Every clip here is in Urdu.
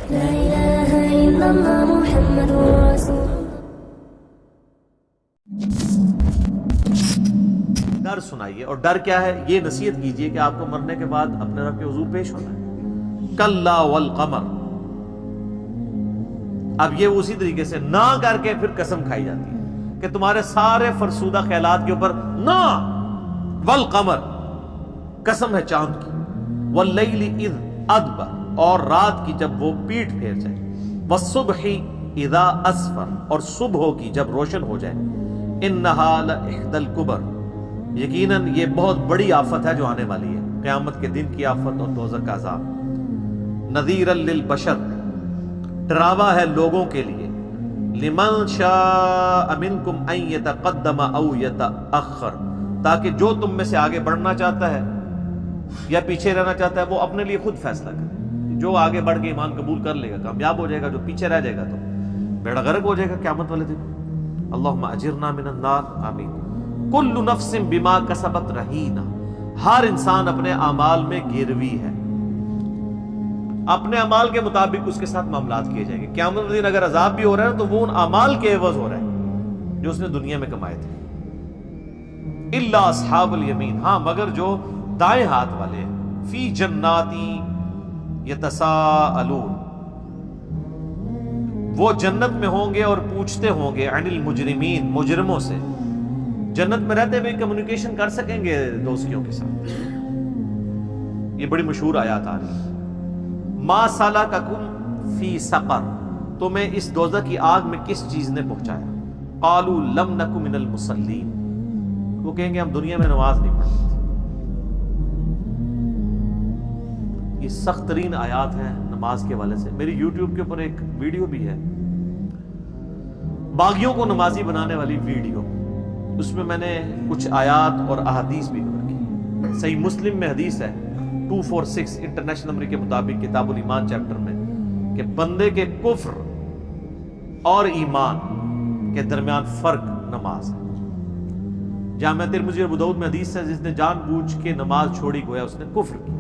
لا إله إلا الله محمد رسول الله. ڈر سنائیے. اور ڈر کیا ہے؟ یہ نصیحت کیجئے کہ آپ کو مرنے کے بعد اپنے رب کے حضور پیش ہونا ہے. کلا والقمر. اب یہ اسی طریقے سے نہ کر کے پھر قسم کھائی جاتی ہے کہ تمہارے سارے فرسودہ خیالات کے اوپر نہ. والقمر، قسم ہے چاند کی. واللیل اذ ادبر، اور رات کی جب وہ پیٹ پھیر جائے. والصبح اذا اسفر، اور صبح کی جب روشن ہو جائے. انہا لإحدى الکبر، یقیناً یہ بہت بڑی آفت ہے جو آنے والی ہے، قیامت کے دن کی آفت اور دوزخ کا عذاب. نذیرا للبشر، ڈراوا ہے لوگوں کے لیے. لمن شاء منکم ان یتقدم او یتأخر، تاکہ جو تم میں سے آگے بڑھنا چاہتا ہے یا پیچھے رہنا چاہتا ہے وہ اپنے لیے خود فیصلہ کرے. جو آگے بڑھ کے ایمان قبول کر لے گا کامیاب ہو جائے گا، جو پیچھے رہ جائے گا تو بیڑا غرق ہو جائے گا قیامت والے دن. اللہم اجرنا من النار، آمین. کل نفس بما کسبت رہینہ، ہر انسان اپنے اعمال میں گروی ہے. اپنے اعمال کے مطابق اس کے ساتھ معاملات کیے جائیں گے. قیامت والے دن اگر عذاب بھی ہو رہا ہے تو وہ ان اعمال کے عوض ہو رہا ہے جو اس نے دنیا میں کمائے تھے. الا اصحاب الیمین، ہاں مگر جو دائیں ہاتھ والے ہیں. فی جنات یتساءلون، وہ جنت میں ہوں گے اور پوچھتے ہوں گے. عن المجرمین، مجرموں سے. جنت میں رہتے ہوئے کمیونیکیشن کر سکیں گے دوستیوں کے ساتھ. یہ بڑی مشہور آیات آ رہی ہے. ما سلککم فی سقر، تمہیں اس دوزخ کی آگ میں کس چیز نے پہنچایا؟ قالوا لم نک من المصلین، وہ کہیں گے ہم دنیا میں نماز نہیں پڑھتے تھے. یہ سخت ترین آیات ہیں نماز کے حوالے سے. میری یوٹیوب کے اوپر ایک ویڈیو بھی ہے، باغیوں کو نمازی بنانے والی ویڈیو. اس میں میں نے کچھ آیات اور احادیث بھی کور کی. صحیح مسلم میں حدیث ہے 246 انٹرنیشنل نمبر کے مطابق کتاب الایمان چیپٹر میں کہ بندے کے کفر اور ایمان کے درمیان فرق نماز ہے. جامعہ ترمذی اور ابو داؤد میں حدیث ہے جس نے جان بوجھ کے نماز چھوڑی گویا اس نے کفر کیا.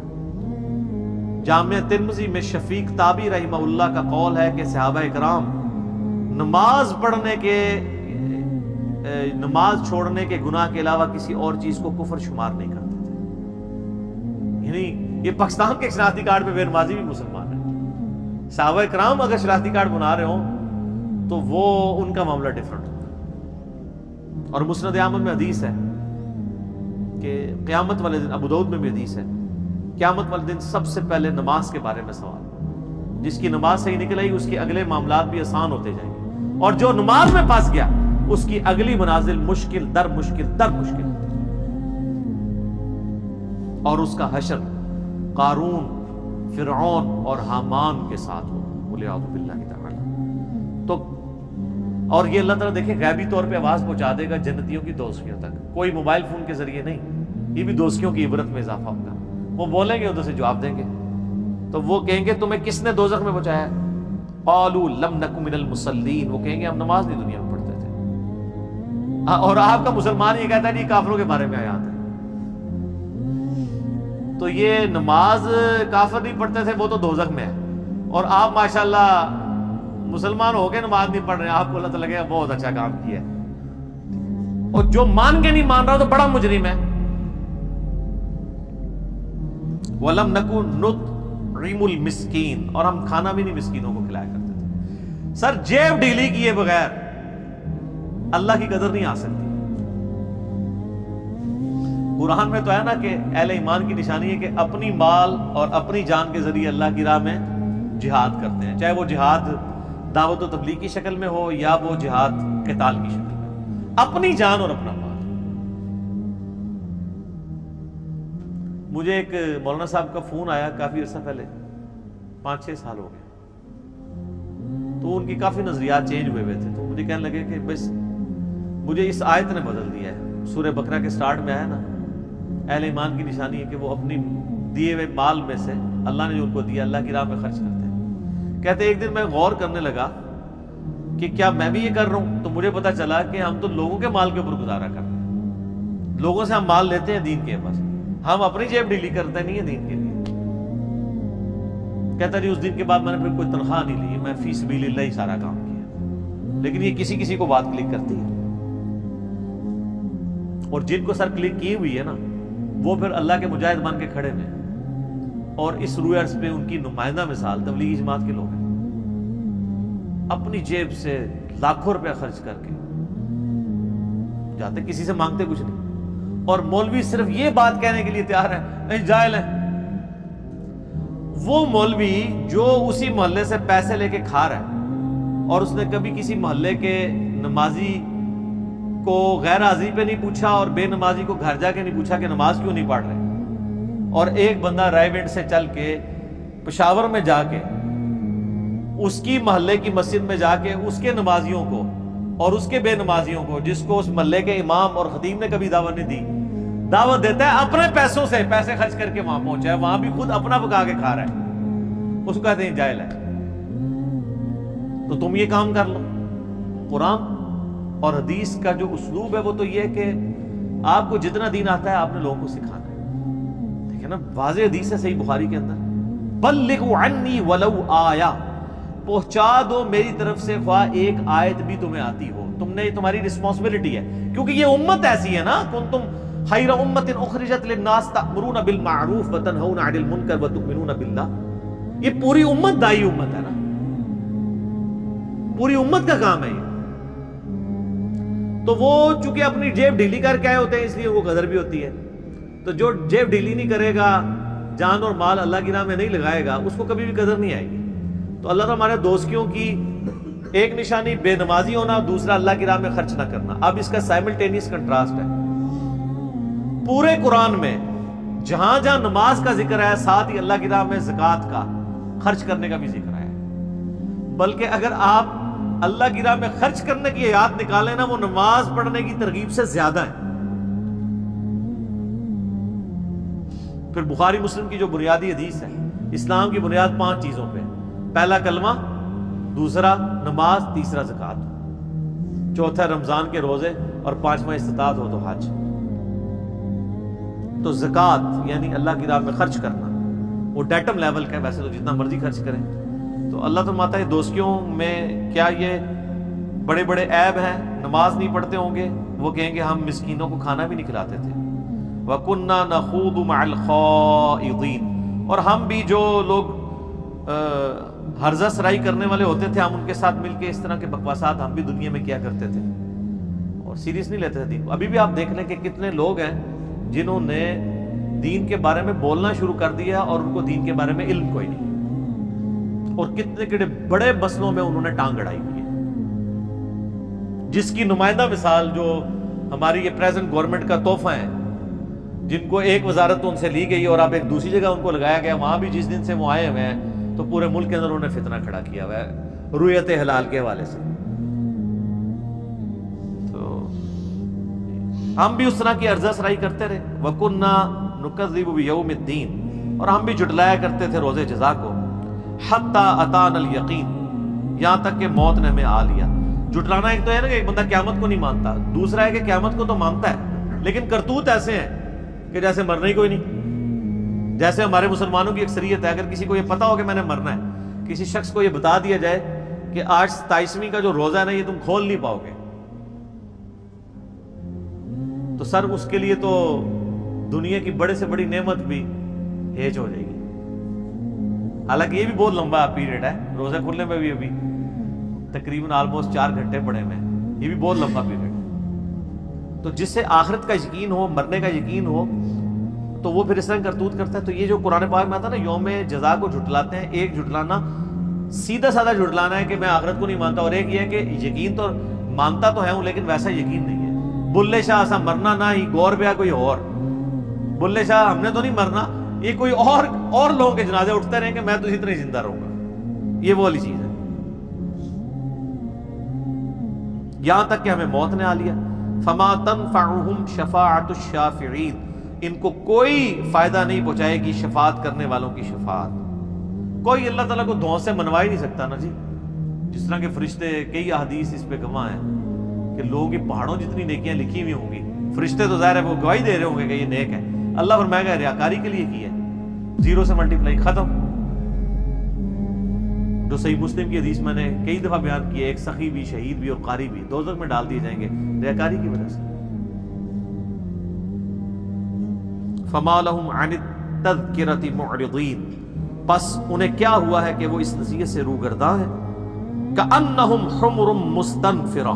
جامعہ ترمذی میں شفیق تابی رحمہ اللہ کا قول ہے کہ صحابہ اکرام نماز چھوڑنے کے گناہ کے علاوہ کسی اور چیز کو کفر شمار نہیں کرتے تھے. یعنی یہ پاکستان کے شناختی کارڈ پہ بے نمازی بھی مسلمان ہے. صحابہ اکرام اگر شناختی کارڈ بنا رہے ہوں تو وہ ان کا معاملہ ڈیفرنٹ ہوگا. اور مسند احمد میں حدیث ہے کہ قیامت والے دن، ابو داؤد میں بھی حدیث ہے، قیامت والے دن سب سے پہلے نماز کے بارے میں سوال. جس کی نماز صحیح نکل آئی اس کے اگلے معاملات بھی آسان ہوتے جائیں گے، اور جو نماز میں پھنس گیا اس کی اگلی منازل مشکل در مشکل در مشکل ہوتی ہے. اور اس کا حشر قارون، فرعون اور حامان کے ساتھ ہو، ولیعوذ باللہ تعالی. تو اور یہ اللہ تعالیٰ دیکھیں غیبی طور پہ آواز پہنچا دے گا جنتیوں کی دوستیوں تک، کوئی موبائل فون کے ذریعے نہیں. یہ بھی دوستیوں کی عبرت میں اضافہ ہوگا. وہ بولیں گے ادھر سے جواب دیں گے تو وہ کہیں گے تمہیں کس نے دوزخ میں پہنچایا؟ قالوا لم نک من المصلین، وہ کہیں گے ہم نماز نہیں دنیا میں پڑھتے تھے. اور آپ کا مسلمان یہ کہتا ہے نہیں کافروں کے بارے میں آیات ہے. تو یہ نماز کافر نہیں پڑھتے تھے وہ تو دوزخ میں ہے، اور آپ ماشاءاللہ مسلمان ہو کے نماز نہیں پڑھ رہے ہیں، آپ کو اللہ تعالیٰ لگے بہت اچھا کام کیا ہے. اور جو مان کے نہیں مان رہا تو بڑا مجرم ہے. وَلَمْ نَكُنْ نُطْعِمُ الْمِسْكِينَ، اور ہم کھانا بھی نہیں مسکینوں کو کھلایا کرتے تھے. سر جیب ڈھیلی کیے بغیر اللہ کی قدر نہیں آ سکتی. قرآن میں تو ہے نا کہ اہل ایمان کی نشانی ہے کہ اپنی مال اور اپنی جان کے ذریعے اللہ کی راہ میں جہاد کرتے ہیں، چاہے وہ جہاد دعوت و تبلیغ کی شکل میں ہو یا وہ جہاد قتال کی شکل میں. اپنی جان اور اپنا مال. مجھے ایک مولانا صاحب کا فون آیا کافی عرصہ پہلے، 5-6 سال ہو گئے، تو ان کی کافی نظریات چینج ہوئے تھے. تو مجھے کہنے لگے کہ بس مجھے اس آیت نے بدل دیا ہے. سورہ بقرہ کے سٹارٹ میں آیا نا، اہل ایمان کی نشانی ہے کہ وہ اپنی دیے ہوئے مال میں سے اللہ نے جو ان کو دیا اللہ کی راہ میں خرچ کرتے ہیں. کہتے ایک دن میں غور کرنے لگا کہ کیا میں بھی یہ کر رہا ہوں، تو مجھے پتا چلا کہ ہم تو لوگوں کے مال کے اوپر گزارا کرتے ہیں. لوگوں سے ہم مال لیتے ہیں دین کے پاس، ہم اپنی جیب ڈھیلی کرتے نہیں ہیں دین کے لیے. کہتا جی اس دن کے بعد میں نے پھر کوئی تنخواہ نہیں لی، میں فی سبیل اللہ ہی سارا کام کیا. لیکن یہ کسی کسی کو بات کلک کرتی ہے، اور جن کو سر کلک کی ہوئی ہے نا وہ پھر اللہ کے مجاہد بن کے کھڑے ہیں، اور اس روئے عرض پہ ان کی نمائندہ مثال تبلیغی جماعت کے لوگ ہیں. اپنی جیب سے لاکھوں روپے خرچ کر کے جاتے، کسی سے مانگتے کچھ نہیں، اور مولوی صرف یہ بات کہنے کے لیے تیار ہے جاہل ہے. وہ مولوی جو اسی محلے سے پیسے لے کے کھا رہا ہے، اور اس نے کبھی کسی محلے کے نمازی کو غیر حاضری پہ نہیں پوچھا اور بے نمازی کو گھر جا کے نہیں پوچھا کہ نماز کیوں نہیں پڑھ رہے، اور ایک بندہ رائے وینڈ سے چل کے پشاور میں جا کے اس کی محلے کی مسجد میں جا کے اس کے نمازیوں کو اور اس کے بے نمازیوں کو، جس کو اس محلے کے امام اور خطیب نے کبھی دعوت نہیں دی، دعوت دیتا ہے اپنے پیسوں سے، پیسے خرچ کر کے وہاں پہنچا ہے، وہاں بھی خود اپنا پکا کے کھا رہا ہے، اس کو کہتے ہیں جاہل ہے. تو تم یہ کام کر لو. قرآن اور حدیث کا جو اسلوب ہے وہ تو یہ ہے کہ آپ کو جتنا دین آتا ہے آپ نے لوگوں کو سکھانا ہے. دیکھیں نا واضح حدیث ہے صحیح بخاری کے اندر، بلغوا عنی ولو آیا، پہنچا دو میری طرف سے خواہ ایک آیت بھی تمہیں آتی ہو. تم نے، تمہاری رسپانسبلٹی ہے، کیونکہ یہ امت ایسی ہے نا، کنتم خیر امت اخرجت للناس تأمرون بالمعروف وتنہون عن المنکر وتؤمنون باللہ. یہ پوری امت دائی امت ہے نا، پوری امت کا کام ہے یہ. تو وہ چونکہ اپنی جیب ڈھیلی کر کے آئے ہوتے ہیں اس لیے وہ غدر بھی ہوتی ہے. تو جو جیب ڈھیلی نہیں کرے گا، جان اور مال اللہ کی راہ میں نہیں لگائے گا، اس کو کبھی بھی قدر نہیں آئے گی. تو اللہ ہمارے دوستیوں کی ایک نشانی بے نمازی ہونا، دوسرا اللہ کی راہ میں خرچ نہ کرنا. اب اس کا سائملٹینیس کنٹراسٹ ہے پورے قرآن میں، جہاں جہاں نماز کا ذکر ہے ساتھ ہی اللہ کی راہ میں زکوٰۃ کا خرچ کرنے کا بھی ذکر ہے. بلکہ اگر آپ اللہ کی راہ میں خرچ کرنے کی آیات نکالیں نا، وہ نماز پڑھنے کی ترغیب سے زیادہ ہے. پھر بخاری مسلم کی جو بنیادی حدیث ہے، اسلام کی بنیاد 5 چیزوں پہ، پہلا کلمہ، دوسرا نماز، تیسرا زکوٰۃ، چوتھا رمضان کے روزے، اور 5واں استطاعت ہو تو حج. تو زکوٰۃ یعنی اللہ کی راہ میں خرچ کرنا وہ ڈیٹم لیول کا ہے، ویسے تو جتنا مرضی خرچ کریں. تو اللہ فرماتا ہے دوستیوں میں کیا یہ بڑے بڑے عیب ہیں؟ نماز نہیں پڑھتے ہوں گے، وہ کہیں گے ہم مسکینوں کو کھانا بھی نہیں کھلاتے تھے. وَكُنَّا نَخُوضُ مَعَ الْخَائِضِينَ، اور ہم بھی جو لوگ ہرزہ سرائی کرنے والے ہوتے تھے، ہم ان کے ساتھ مل کے اس طرح کے بکواسات ہم بھی دنیا میں کیا کرتے تھے، اور سیریس نہیں لیتے تھے دین کو. ابھی بھی آپ دیکھ لیں کہ کتنے لوگ ہیں جنہوں نے دین کے بارے میں بولنا شروع کر دیا اور ان کو دین کے بارے میں علم کوئی نہیں، اور کتنے بڑے مسئلوں میں انہوں نے ٹانگ اڑائی ہوئی ہے. جس کی نمائندہ مثال جو ہماری یہ پریزنٹ گورنمنٹ کا تحفہ ہے، جن کو ایک وزارت تو ان سے لی گئی اور اب ایک دوسری جگہ ان کو لگایا گیا، وہاں بھی جس دن سے وہ آئے ہوئے ہیں تو پورے ملک کے اندر انہوں نے فتنہ کھڑا کیا ہوا ہے رویت حلال کے حوالے سے. تو ہم بھی اس طرح کی عرضہ سرائی کرتے رہے. وَكُنَّا نُكَذِّبُ بِيَوْمِ الدِّينِ، اور ہم بھی جھٹلایا کرتے تھے روزے جزا کو. حَتَّى أَتَانَا الْيَقِينَ، یہاں تک کہ موت نے ہمیں آ لیا. جھٹلانا ایک تو ہے نا کہ ایک بندہ قیامت کو نہیں مانتا، دوسرا ہے کہ قیامت کو تو مانتا ہے لیکن کرتوت ایسے ہیں کہ جیسے مرنا ہی کوئی نہیں. جیسے ہمارے مسلمانوں کی اکثریت ہے، اگر کسی کو یہ پتا ہو کہ میں نے مرنا ہے، کسی شخص کو یہ بتا دیا جائے کہ آج 27ویں کا جو روزہ ہے نا یہ تم کھول نہیں پاؤ گے، تو سر اس کے لیے تو دنیا کی بڑے سے بڑی نعمت بھی ہیج ہو جائے گی. حالانکہ یہ بھی بہت لمبا پیریڈ ہے، روزے کھلنے میں بھی ابھی تقریباً آلموسٹ 4 گھنٹے پڑے ہوئے ہیں، یہ بھی بہت لمبا پیریڈ. تو جس سے آخرت کا یقین ہو، مرنے کا یقین ہو، تو وہ پھر اس طرح کرتوت کرتا ہے. تو یہ جو قرآن پاک میں آتا ہے نا یوم جزا کو جھٹلاتے ہیں، ایک جھٹلانا سیدھا سادہ جھٹلانا ہے کہ میں آخرت کو نہیں مانتا، اور ایک یہ ہے کہ یقین تو مانتا تو ہے ہوں لیکن ویسا یقین نہیں ہے. بلے شاہ ایسا مرنا نہ ہی گور بیا کوئی اور، بلے شاہ ہم نے تو نہیں مرنا، یہ کوئی اور لوگوں کے جنازے اٹھتے رہیں کہ میں تو اسی طرح زندہ رہوں گا. یہ وہ والی چیز ہے. یہاں تک کہ ہمیں موت نے آ لیا. فما تنفعهم شفاعت الشافعین، ان کو کوئی فائدہ نہیں پہنچائے گی شفاعت کرنے والوں کی شفاعت. کوئی اللہ تعالیٰ کو دعا سے منوا ہی نہیں سکتا نا جی. جس طرح کے فرشتے، کئی احادیث اس پہ گواہ ہیں کہ لوگوں کی پہاڑوں جتنی نیکیاں لکھی ہوئی ہوں گی، فرشتے تو ظاہر ہے وہ گواہی دے رہے ہوں گے کہ یہ نیک ہے. اللہ فرمائے گا ریاکاری کے لیے کی ہے، 0 سے ملٹیپلائی ختم. جو صحیح مسلم کی حدیث میں نے کئی دفعہ بیان کی ہے، ایک سخی بھی، شہید بھی اور قاری بھی دوزخ میں ڈال دیے جائیں گے ریاکاری کی وجہ سے. فما لهم عن التذکرۃ معرضین، پس انہیں کیا ہوا ہے کہ وہ اس نصیحت سے روگرداں ہیں. کأنہم حمر مستنفرہ،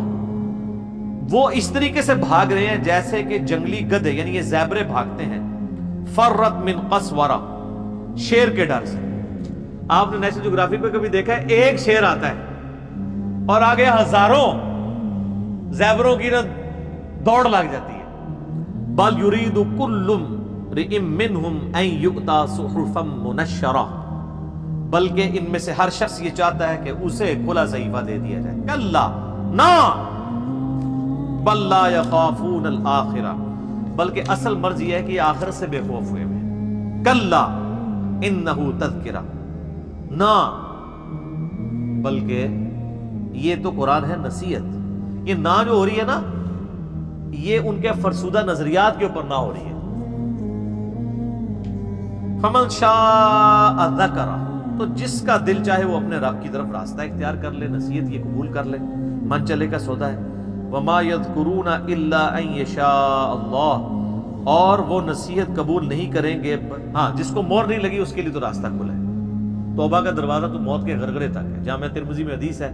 وہ اس طریقے سے بھاگ رہے ہیں جیسے کہ جنگلی گدھے، یعنی یہ زیبرے بھاگتے ہیں. فرت من قسورہ، شیر کے ڈر سے. آپ نے نیشنل جغرافی پہ کبھی دیکھا ہے ایک شیر آتا ہے اور آگے ہزاروں زیبروں کی دوڑ لگ جاتی ہے. بل یرید کل امرئ منہم ان یؤتی صحفا منشرہ، بلکہ ان میں سے ہر شخص یہ چاہتا ہے کہ اسے کھلا صحیفہ دے دیا جائے. کلا، نا، بل لا یخافون الآخرہ، بلکہ اصل مرض یہ ہے کہ یہ آخرت سے بے خوف ہوئے ہیں. کلا انہ تذکرہ، نا، بلکہ یہ تو قرآن ہے نصیحت. یہ نا جو ہو رہی ہے نا، یہ ان کے فرسودہ نظریات کے اوپر نہ ہو رہی ہے. فمن شاء ذکرہ، تو جس کا دل چاہے وہ اپنے رب کی طرف راستہ اختیار کر لے، نصیحت یہ قبول کر لے. من چلے کا سودا ہے. وما یذکرون الا ان یشاء اللہ، اور وہ نصیحت قبول نہیں کریں گے، ہاں جس کو مور نہیں لگی اس کے لیے تو راستہ کھلا ہے. توبہ کا دروازہ تو موت کے غرغرے تک ہے. جامعہ ترمذی میں حدیث ہے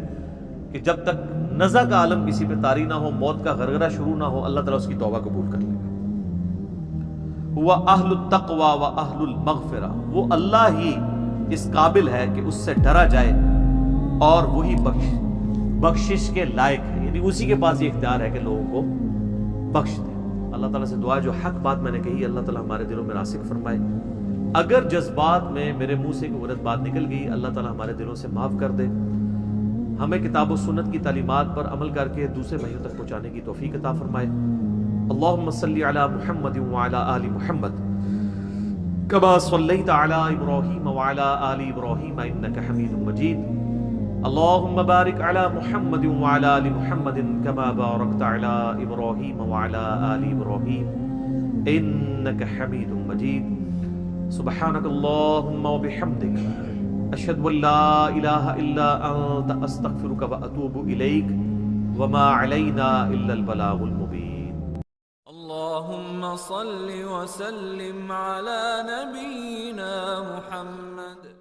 کہ جب تک نزع کا عالم کسی پہ طاری نہ ہو، موت کا غرغرہ شروع نہ ہو، اللہ تعالیٰ اس کی توبہ قبول کر لے گا. ہوا اہل التقوی و اہل المغفرہ، وہ اللہ ہی اس قابل ہے کہ اس سے ڈرا جائے اور وہی بخشش کے لائق ہے، یعنی اسی کے پاس یہ اختیار ہے کہ لوگوں کو بخش دے. اللہ تعالیٰ سے دعا، جو حق بات میں نے کہی اللہ تعالیٰ ہمارے دلوں میں راسخ فرمائے. اگر جذبات میں میرے منہ سے کوئی غلط بات نکل گئی، اللہ تعالیٰ ہمارے دلوں سے معاف کر دے. ہمیں کتاب و سنت کی تعلیمات پر عمل کر کے دوسرے بھائیوں تک پہنچانے کی توفیق عطا فرمائے. اللہم صلی علی محمد وعلی آل محمد کما صلیت علی ابراہیم وعلی آل ابراہیم انک حمید مجید. اللہم بارک علی محمد وعلی آل محمد کما بارکت علی ابراہیم وعلی آل ابراہیم انک حمید مجید. سبحانک اللہم وبحمدک اشہد ان لا الہ الا انت استغفرک واتوب الیک وما علینا الا البلاغ المبین. اللهم صل وسلم على نبينا محمد.